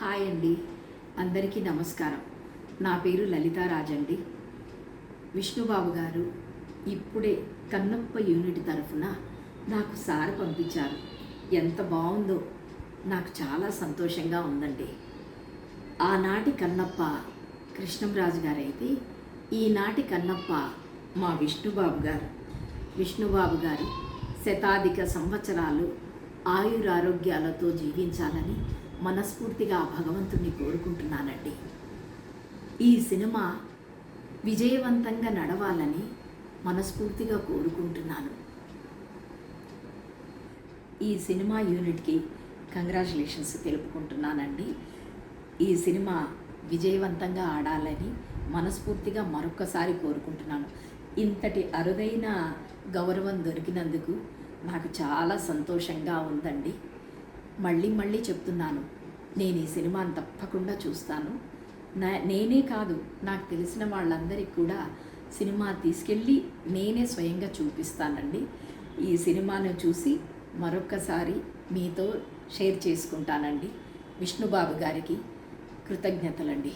Hi అండి, అందరికీ నమస్కారం. నా పేరు లలితారాజ్ అండి. విష్ణుబాబు గారు ఇప్పుడే కన్నప్ప యూనిట్ తరఫున నాకు సారి పంపించారు. ఎంత బాగుందో, నాకు చాలా సంతోషంగా ఉందండి. ఆనాటి కన్నప్ప కృష్ణంరాజు గారు అయితే ఈనాటి కన్నప్ప మా విష్ణుబాబు గారు శతాధిక సంవత్సరాలు ఆయురారోగ్యాలతో జీవించాలని మనస్ఫూర్తిగా భగవంతుణ్ణి కోరుకుంటున్నానండి. ఈ సినిమా విజయవంతంగా నడవాలని మనస్ఫూర్తిగా కోరుకుంటున్నాను. ఈ సినిమా యూనిట్కి కంగ్రాచులేషన్స్ తెలుపుకుంటున్నానండి. ఈ సినిమా విజయవంతంగా ఆడాలని మనస్ఫూర్తిగా మరొక్కసారి కోరుకుంటున్నాను. ఇంతటి అరుదైన గౌరవం దొరికినందుకు నాకు చాలా సంతోషంగా ఉందండి. మళ్ళీ చెప్తున్నాను, నేను ఈ సినిమాని తప్పకుండా చూస్తాను. నేనే కాదు, నాకు తెలిసిన వాళ్ళందరికీ కూడా సినిమా తీసుకెళ్ళి నేనే స్వయంగా చూపిస్తానండి. ఈ సినిమాను చూసి మరొక్కసారి మీతో షేర్ చేసుకుంటానండి. విష్ణుబాబు గారికి కృతజ్ఞతలండి.